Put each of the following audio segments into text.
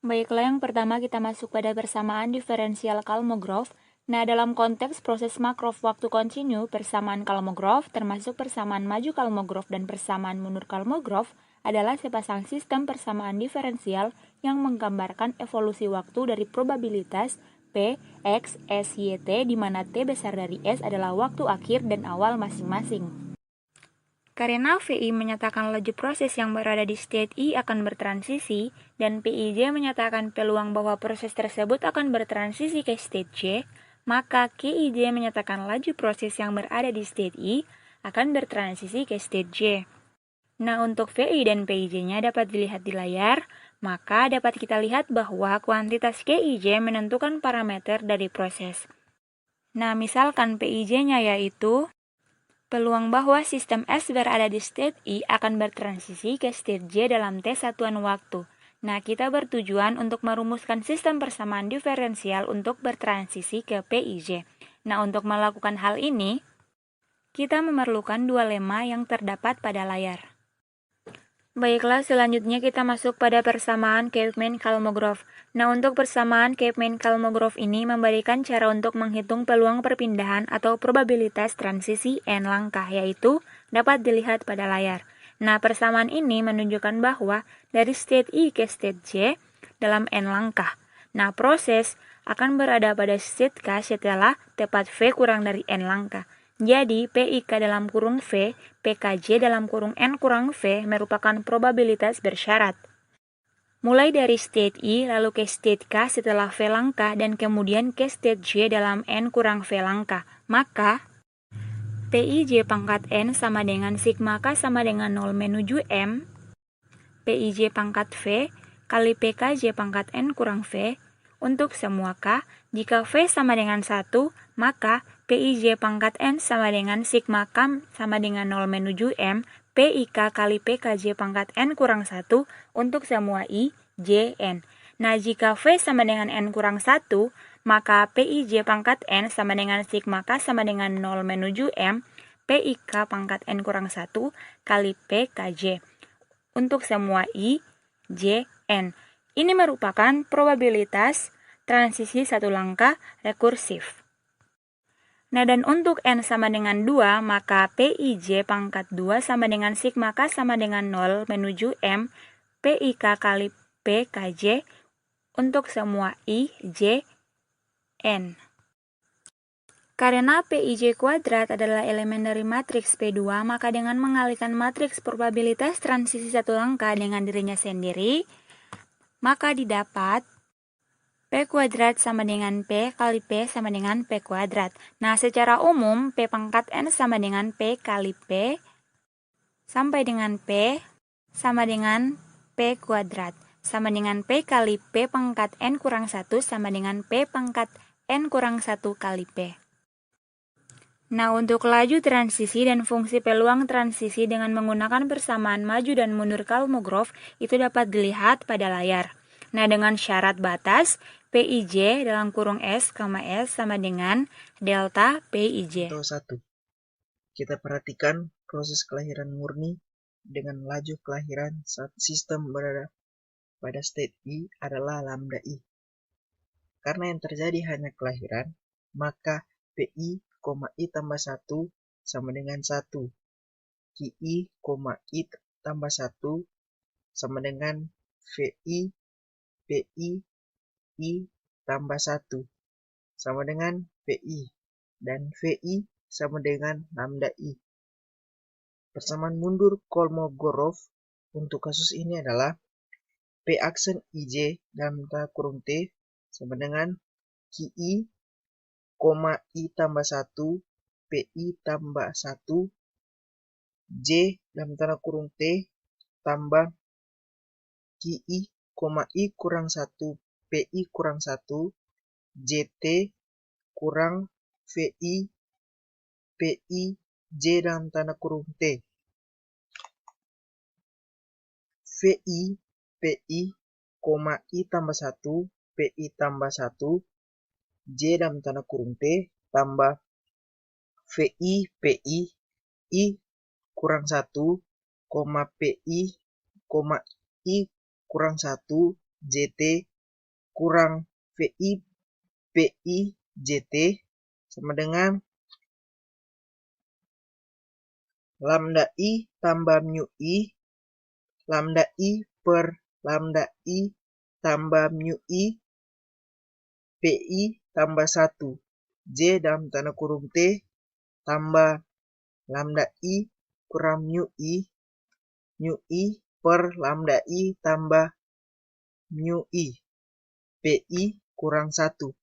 Baiklah, yang pertama kita masuk pada persamaan diferensial Kolmogorov. Nah, dalam konteks proses Markov waktu kontinu, persamaan Kolmogorov termasuk persamaan maju Kolmogorov dan persamaan mundur Kolmogorov adalah sepasang sistem persamaan diferensial yang menggambarkan evolusi waktu dari probabilitas P, X, S, Y, T di mana T besar dari S adalah waktu akhir dan awal masing-masing. Karena VI menyatakan laju proses yang berada di state I akan bertransisi, dan PIJ menyatakan peluang bahwa proses tersebut akan bertransisi ke state J, maka KIJ menyatakan laju proses yang berada di state I akan bertransisi ke state J. Nah, untuk VI dan PIJ-nya dapat dilihat di layar, maka dapat kita lihat bahwa kuantitas KIJ menentukan parameter dari proses. Nah, misalkan PIJ-nya yaitu peluang bahwa sistem S berada di state I akan bertransisi ke state J dalam T satuan waktu. Nah, kita bertujuan untuk merumuskan sistem persamaan diferensial untuk bertransisi ke PIJ. Nah, untuk melakukan hal ini, kita memerlukan dua lema yang terdapat pada layar. Baiklah, selanjutnya kita masuk pada persamaan Kapman-Kolmogorov. Nah, untuk persamaan Kapman-Kolmogorov ini memberikan cara untuk menghitung peluang perpindahan atau probabilitas transisi n langkah, yaitu dapat dilihat pada layar. Nah, persamaan ini menunjukkan bahwa dari state I ke state J dalam n langkah. Nah, proses akan berada pada state K setelah tepat V kurang dari n langkah. Jadi, PIK dalam kurung V, PKJ dalam kurung N kurang V merupakan probabilitas bersyarat. Mulai dari state I, lalu ke state K setelah V langkah, dan kemudian ke state J dalam N kurang V langkah. Maka, PIJ pangkat N sama dengan sigma K sama dengan 0 menuju M, PIJ pangkat V kali PKJ pangkat N kurang V, untuk semua K, jika V sama dengan 1, maka PIJ pangkat N sama dengan sigma K sama dengan 0 menuju M, PIK kali PKJ pangkat N kurang 1 untuk semua I, J, N. Nah, jika V sama dengan N kurang 1, maka PIJ pangkat N sama dengan sigma K sama dengan 0 menuju M, PIK pangkat N kurang 1 kali PKJ. Untuk semua I, J, N. Ini merupakan probabilitas transisi satu langkah rekursif. Nah, dan untuk N sama dengan 2, maka PIJ pangkat 2 sama dengan sigma K sama dengan 0 menuju M, PIK kali PKJ untuk semua I, J, N. Karena PIJ kuadrat adalah elemen dari matriks P2, maka dengan mengalihkan matriks probabilitas transisi satu langkah dengan dirinya sendiri, maka didapat P kuadrat sama dengan P kali P sama dengan P kuadrat. Nah, secara umum, P pangkat N sama dengan P kali P sampai dengan P sama dengan P kuadrat. Sama dengan P kali P pangkat N kurang 1 sama dengan P pangkat N kurang 1 kali P. Nah, untuk laju transisi dan fungsi peluang transisi dengan menggunakan persamaan maju dan mundur Kolmogorov itu dapat dilihat pada layar. Nah, dengan syarat batas, PIJ dalam kurung S, S sama dengan delta PIJ. Contoh 1. Kita perhatikan proses kelahiran murni dengan laju kelahiran saat sistem berada pada state I adalah lambda I. Karena yang terjadi hanya kelahiran, maka PI, I tambah 1 sama dengan 1. QI, I tambah 1 sama dengan VI, PI, I tambah 1 sama dengan PI. Dan VI sama dengan lambda I. Persamaan mundur Kolmogorov untuk kasus ini adalah P aksen IJ dalam tanda kurung T sama dengan QI, I tambah 1, PI tambah 1, J dalam tanda kurung T tambah QI, I kurang 1, PI kurang 1, JT kurang VI, PI, J dalam tanda kurung T. VI, PI, I tambah 1, PI tambah 1, J dalam tanda kurung T, tambah VI, PI, I kurang 1, PI, I kurang 1, JT kurang VI PI JT sama dengan lambda I tambah mu I, lambda I per lambda I tambah mu I, PI tambah 1, J dalam tanda kurung T tambah lambda I kurang mu I per lambda I tambah mu I, PI kurang 1,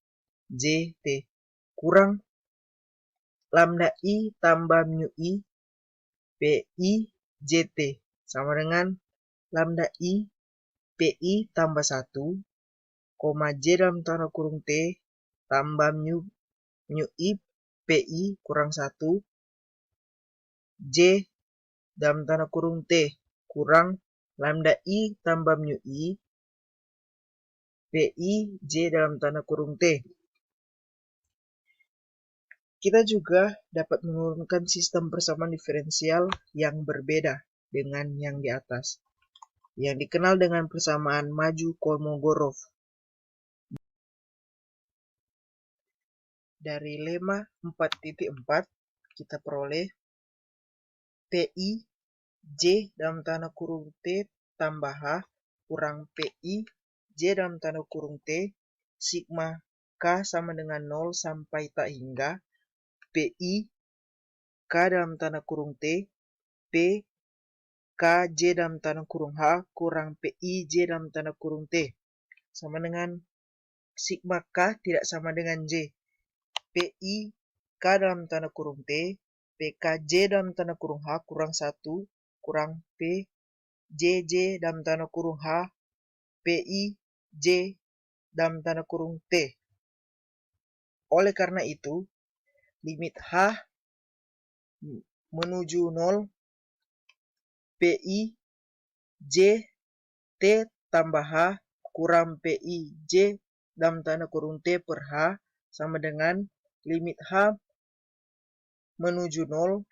JT kurang lambda I tambah mu I, PI JT sama dengan lambda I PI tambah 1, J dalam tanda kurung T tambah mu I PI kurang 1, J dalam tanda kurung T kurang lambda I tambah mu I PI J dalam tanda kurung T. Kita juga dapat menurunkan sistem persamaan diferensial yang berbeda dengan yang di atas, yang dikenal dengan persamaan maju-Kolmogorov. Dari lemma 4.4 kita peroleh PI J dalam tanda kurung T tambah H kurang PI J dalam tanda kurung T sigma K sama dengan 0 sampai tak hingga PI K dalam tanda kurung T P K J dalam tanda kurung H kurang PI J dalam tanda kurung T sama dengan sigma K tidak sama dengan J. PI K dalam tanda kurung T PK J dalam tanda kurung H kurang 1 kurang P JJ dalam tanda kurung H PI J dalam tanda kurung T. Oleh karena itu, limit H menuju 0 PI J T tambah H kurang PI J dalam tanda kurung T per H sama dengan limit H menuju 0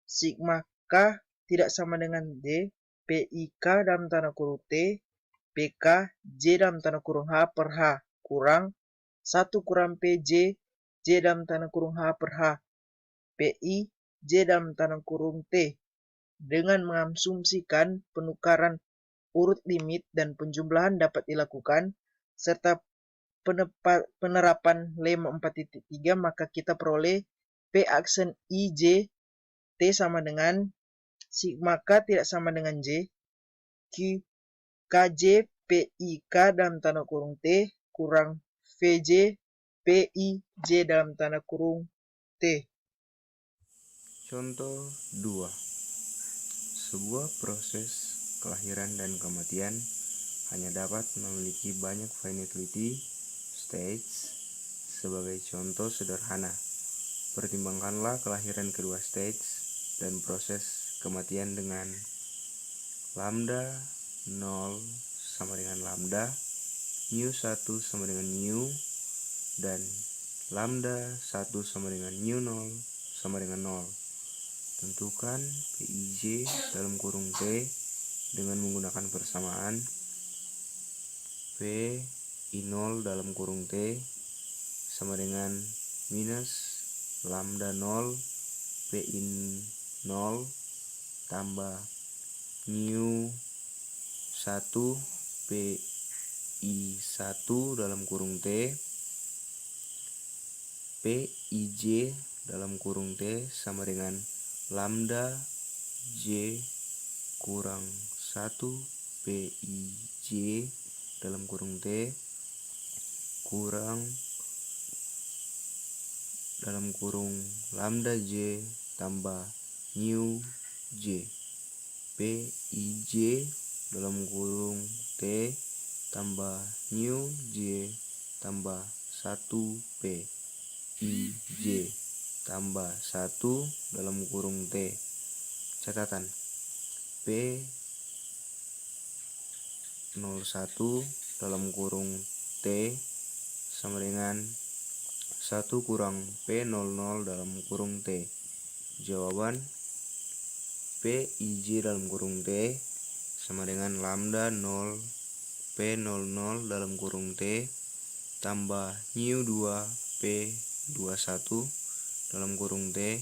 sigma K tidak sama dengan D PIK dalam tanda kurung T PK J dalam tanda kurung H per H kurang 1 kurang PJ J dalam tanda kurung H per H PI J dalam tanda kurung T dengan mengasumsikan penukaran urut limit dan penjumlahan dapat dilakukan serta penerapan lemma 4.3 maka kita peroleh P aksen IJ T sama dengan sigma K tidak sama dengan J Q KJ PIK dalam tanda kurung T kurang VJ PI J dalam tanda kurung T. Contoh 2. Sebuah proses kelahiran dan kematian hanya dapat memiliki banyak finality states. Sebagai contoh sederhana, pertimbangkanlah kelahiran kedua stage dan proses kematian dengan lambda 0 sama dengan lambda, mu 1 sama dengan mu, dan lambda 1 sama dengan mu 0 sama dengan 0. Tentukan PIJ dalam kurung T dengan menggunakan persamaan PI0 dalam kurung T sama dengan minus lambda 0 PI0 tambah mu 1 PI1 dalam kurung T PIJ dalam kurung T sama dengan lambda J kurang 1 PIJ dalam kurung T kurang dalam kurung lambda J tambah mu J PIJ dalam kurung T tambah mu J tambah 1 PIJ tambah 1 dalam kurung T. Catatan P01 dalam kurung T sama dengan 1 kurang P00 dalam kurung T. Jawaban PIJ dalam kurung T sama dengan lambda 0 P00 dalam kurung T tambah new 2 P 21 dalam kurung T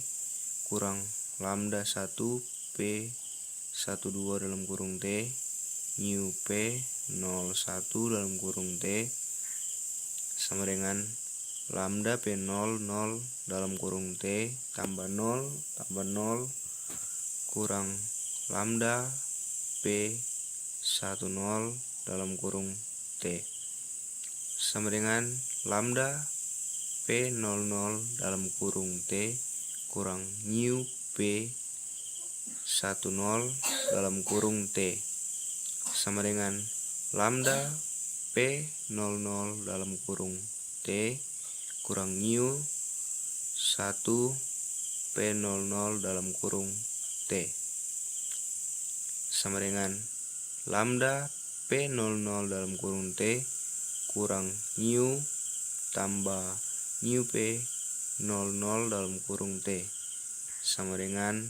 kurang lambda 1 P 12 dalam kurung T new P 01 dalam kurung T sama dengan lambda P00 dalam kurung T tambah 0 kurang lambda P10 dalam kurung T sama dengan lambda P00 dalam kurung T kurang new P10 dalam kurung T sama dengan lambda P00 dalam kurung T kurang new 1 P00 dalam kurung T sama dengan lambda P00 dalam kurung T kurang new tambah new P00 dalam kurung T sama dengan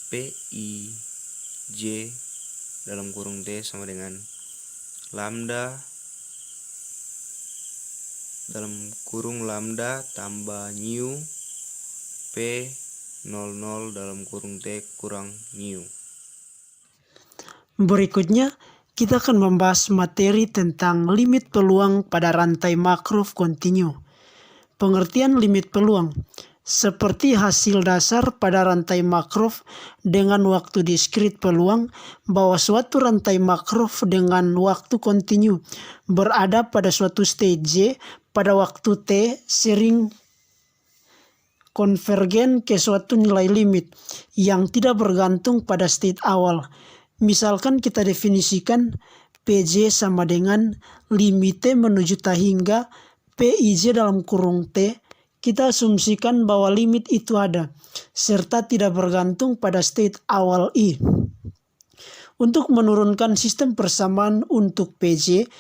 PIJ dalam kurung T sama dengan lambda dalam kurung lambda tambah new P00 dalam kurung T kurang new. Berikutnya, kita akan membahas materi tentang limit peluang pada rantai Markov kontinu. Pengertian limit peluang seperti hasil dasar pada rantai Markov dengan waktu diskrit peluang bahwa suatu rantai Markov dengan waktu kontinu berada pada suatu state J pada waktu T sering konvergen ke suatu nilai limit yang tidak bergantung pada state awal. Misalkan kita definisikan PJ sama dengan limit T menuju T hingga PIJ dalam kurung T, kita asumsikan bahwa limit itu ada, serta tidak bergantung pada state awal I. Untuk menurunkan sistem persamaan untuk PJ,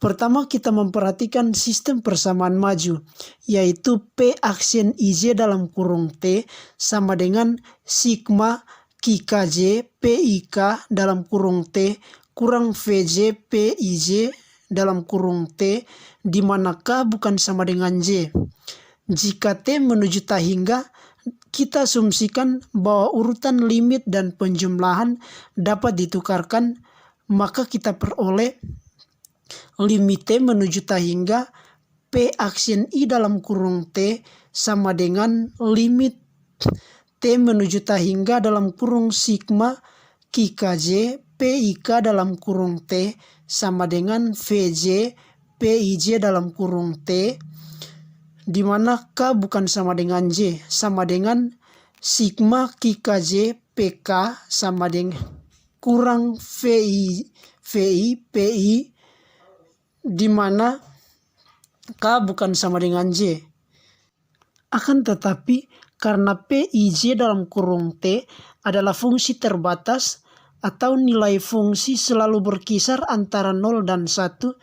pertama kita memperhatikan sistem persamaan maju, yaitu P aksen IJ dalam kurung T sama dengan sigma KJ PIK dalam kurung T kurang VJ PIJ dalam kurung T, di mana K bukan sama dengan J. Jika T menuju T hingga, kita asumsikan bahwa urutan limit dan penjumlahan dapat ditukarkan, maka kita peroleh limit T menuju T hingga P aksen I dalam kurung T sama dengan limit T menuju T hingga dalam kurung sigma KJ PIK dalam kurung T sama dengan VJ PIJ dalam kurung T, di mana K bukan sama dengan J, sama dengan sigma KJ PK sama dengan kurang VI PI, di mana K bukan sama dengan J. Akan tetapi karena PIJ dalam kurung T adalah fungsi terbatas atau nilai fungsi selalu berkisar antara 0 dan 1,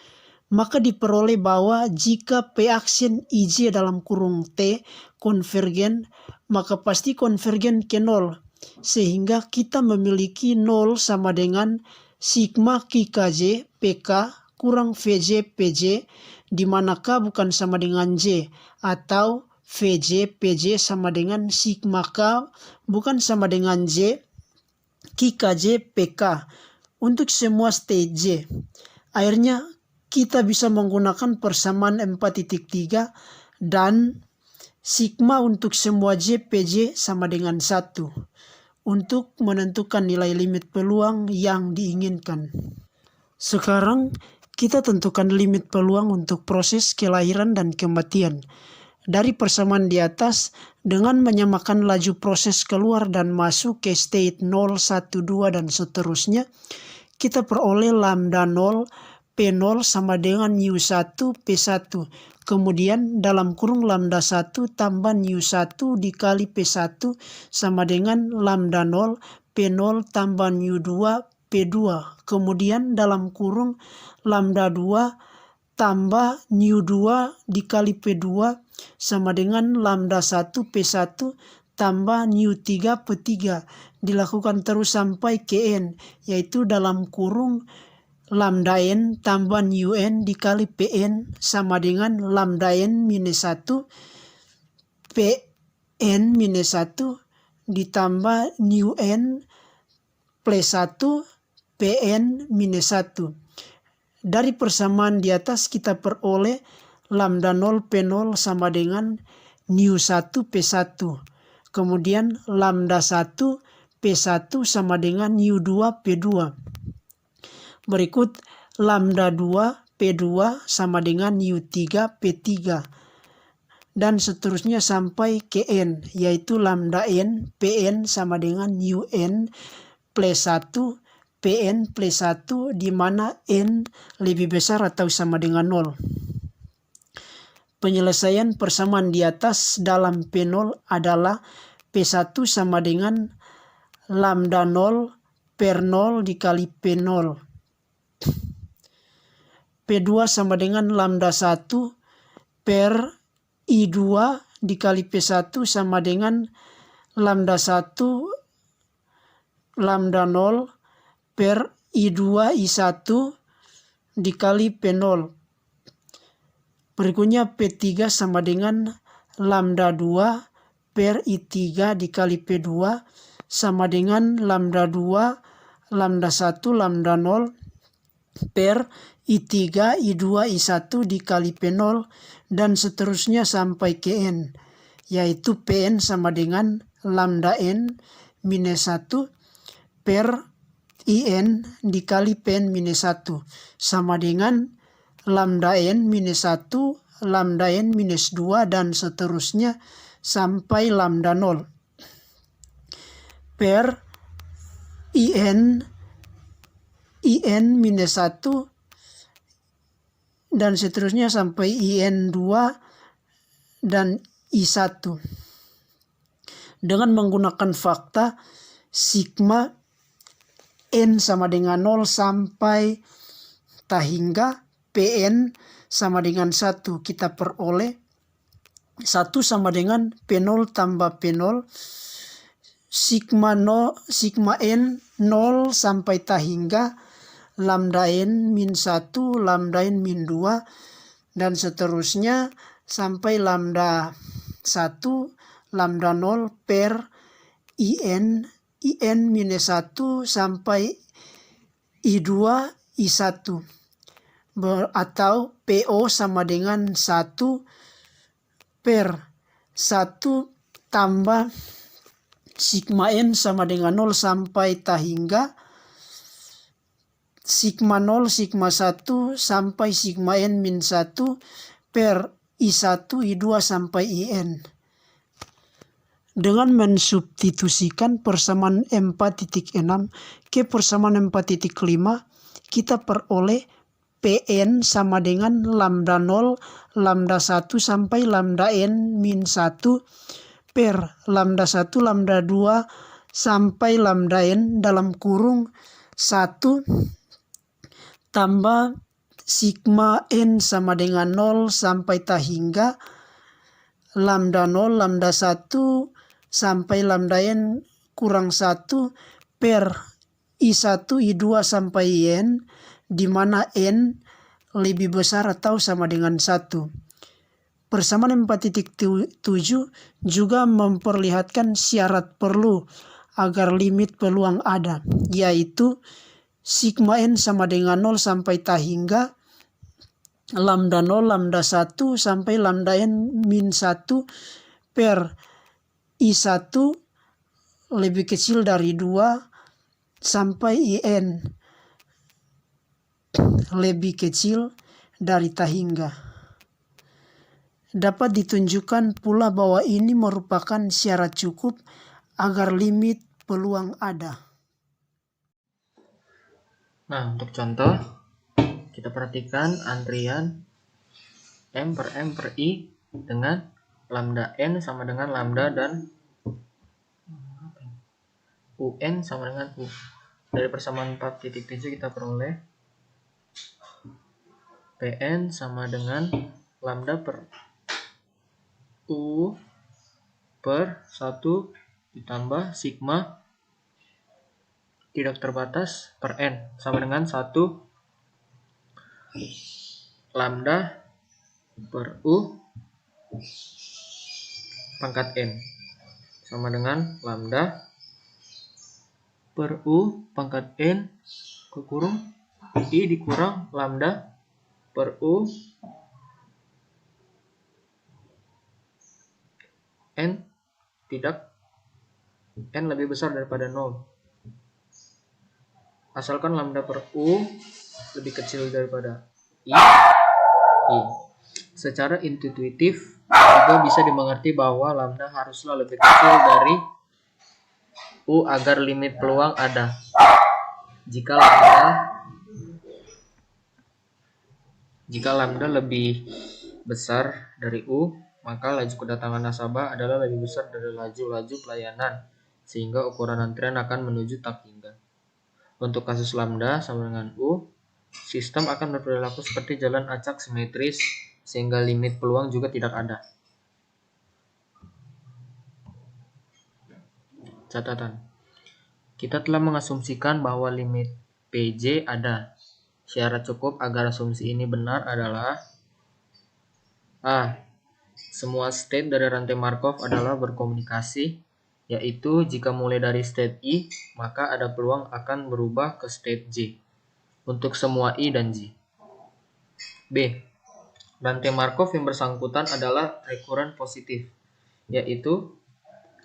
maka diperoleh bahwa jika P aksen IJ dalam kurung T konvergen, maka pasti konvergen ke 0. Sehingga kita memiliki 0 sama dengan sigma KJ PK kurang VJ PJ, di mana K bukan sama dengan J, atau VJ PJ sama dengan sigma K bukan sama dengan J KJ PK untuk semua state J. Akhirnya kita bisa menggunakan persamaan 4.3 dan sigma untuk semua J PJ sama dengan 1 untuk menentukan nilai limit peluang yang diinginkan. Sekarang kita tentukan limit peluang untuk proses kelahiran dan kematian. Dari persamaan di atas, dengan menyamakan laju proses keluar dan masuk ke state 0, 1, 2, dan seterusnya, kita peroleh lambda 0, P0 sama dengan U1, P1. Kemudian dalam kurung lambda 1 tambah U1 dikali P1 sama dengan lambda 0, P0 tambah U2, P2. Kemudian dalam kurung lambda 2 tambah U2 dikali P2 sama dengan lambda 1 P1 tambah U3 P3. Dilakukan terus sampai ke N, yaitu dalam kurung lambda n tambah nu n dikali Pn sama dengan lambda n minus 1 Pn minus 1 ditambah nu n plus 1 Pn minus 1. Dari persamaan di atas kita peroleh lambda 0 P0 sama dengan nu 1 P1. Kemudian lambda 1 P1 sama dengan nu 2 P2. Berikut lambda 2 P2 sama dengan nu 3 P3. Dan seterusnya sampai ke n, yaitu lambda n Pn sama dengan nu n plus 1 Pn plus 1, di mana n lebih besar atau sama dengan 0. Penyelesaian persamaan di atas dalam P0 adalah P1 sama dengan lambda 0 per 0 dikali P0. P2 sama dengan lambda 1 per I2 dikali P1 sama dengan lambda 1 lambda 0 per I2 I1 dikali P0. Berikutnya P3 sama dengan lambda 2 per I3 dikali P2 sama dengan lambda 2 lambda 1 lambda 0 per I3 I2 I1 dikali P0 dan seterusnya sampai ke n, yaitu Pn sama dengan lambda n minus 1 per In dikali Pn minus 1 sama dengan lambda n minus 1, lambda n minus 2 dan seterusnya sampai lambda 0 per In minus 1 dan seterusnya sampai In2 dan I1 dengan menggunakan fakta sigma n sama dengan 0 sampai hingga Pn sama dengan 1. Kita peroleh 1 sama dengan P0 tambah P0 sigma n 0 sampai hingga lambda n min 1 lambda n min 2 dan seterusnya sampai lambda 1 lambda 0 per In minus 1 sampai I2 I1 atau PO sama dengan 1 per 1 tambah sigma n sama dengan 0 sampai hingga sigma 0 sigma 1 sampai sigma n min 1 per I1 I2 sampai In. Dengan mensubstitusikan persamaan 4.6 ke persamaan 4.5, kita peroleh Pn sama dengan lambda 0, lambda 1 sampai lambda n min 1 per lambda 1, lambda 2 sampai lambda n dalam kurung 1 tambah sigma n sama dengan 0 sampai hingga lambda 0, lambda 1 sampai lambda n kurang 1 per I1, I2 sampai In, di mana n lebih besar atau sama dengan 1. Persamaan 4.7 juga memperlihatkan syarat perlu agar limit peluang ada, yaitu sigma n sama dengan 0 sampai hingga lambda 0, lambda 1 sampai lambda n min 1 per I1 lebih kecil dari 2 sampai In lebih kecil dari hingga. Dapat ditunjukkan pula bahwa ini merupakan syarat cukup agar limit peluang ada. Nah, untuk contoh, kita perhatikan antrian M per I dengan lambda N sama dengan lambda dan UN sama dengan U. Dari persamaan 4.7 kita peroleh Pn sama dengan lambda per U per 1 ditambah sigma tidak terbatas per N sama dengan 1 lambda per U pangkat N sama dengan lambda per U pangkat N kekurung I dikurang lambda per U N tidak N lebih besar daripada 0. Asalkan lambda per U lebih kecil daripada I. Secara intuitif juga bisa dimengerti bahwa lambda haruslah lebih kecil dari U agar limit peluang ada. Jika lambda lebih besar dari U, maka laju kedatangan nasabah adalah lebih besar dari laju pelayanan, sehingga ukuran antrian akan menuju tak hingga. Untuk kasus lambda sama dengan U, sistem akan berperilaku seperti jalan acak simetris, sehingga limit peluang juga tidak ada. Catatan. Kita telah mengasumsikan bahwa limit PJ ada. Syarat cukup agar asumsi ini benar adalah A. Semua state dari rantai Markov adalah berkomunikasi, yaitu jika mulai dari state I, maka ada peluang akan berubah ke state J untuk semua I dan J. B. Rantai Markov yang bersangkutan adalah recurrent positif, yaitu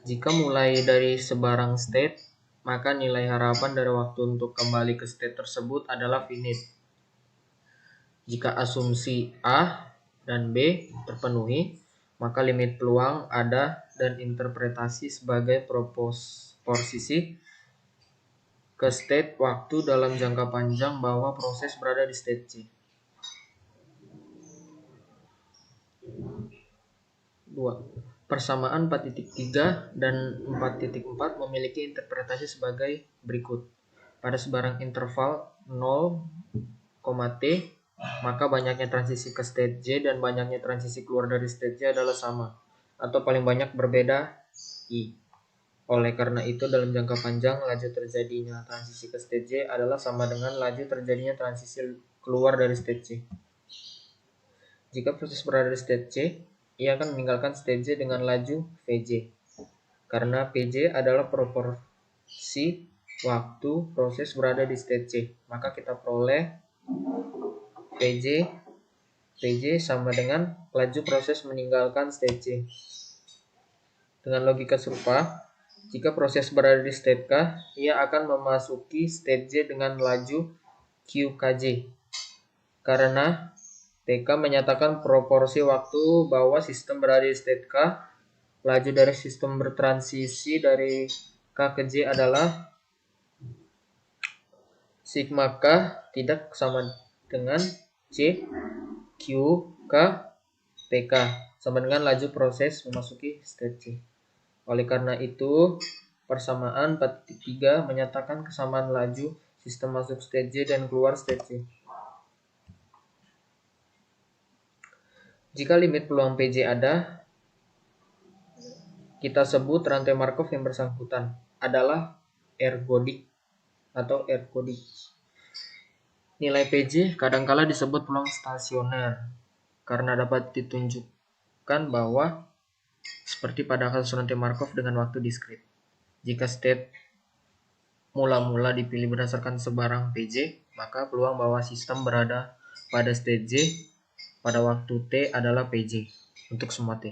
jika mulai dari sebarang state, maka nilai harapan dari waktu untuk kembali ke state tersebut adalah finite. Jika asumsi A dan B terpenuhi, maka limit peluang ada dan interpretasi sebagai posisi ke state waktu dalam jangka panjang bahwa proses berada di state C. 2. Persamaan 4.3 dan 4.4 memiliki interpretasi sebagai berikut. Pada sebarang interval 0, T, maka banyaknya transisi ke state J dan banyaknya transisi keluar dari state J adalah sama, atau paling banyak berbeda I. Oleh karena itu, dalam jangka panjang, laju terjadinya transisi ke state J adalah sama dengan laju terjadinya transisi keluar dari state C. Jika proses berada di state C, ia akan meninggalkan state J dengan laju Vj. Karena Pj adalah proporsi waktu proses berada di state C, maka kita peroleh Pj sama dengan laju proses meninggalkan state C. Dengan logika serupa, jika proses berada di state K, ia akan memasuki state J dengan laju Qkj. Karena TK menyatakan proporsi waktu bahwa sistem berada di state K, laju dari sistem bertransisi dari K ke J adalah sigma K tidak sama dengan C Q K TK sama dengan laju proses memasuki state C. Oleh karena itu, persamaan 4.3 menyatakan kesamaan laju sistem masuk state J dan keluar state C. Jika limit peluang PJ ada, kita sebut rantai Markov yang bersangkutan adalah ergodic atau ergodic. Nilai PJ kadangkala disebut peluang stasioner karena dapat ditunjukkan bahwa seperti pada kasus rantai Markov dengan waktu diskrit. Jika state mula-mula dipilih berdasarkan sebarang PJ, maka peluang bahwa sistem berada pada state J pada waktu T adalah PJ untuk semua T.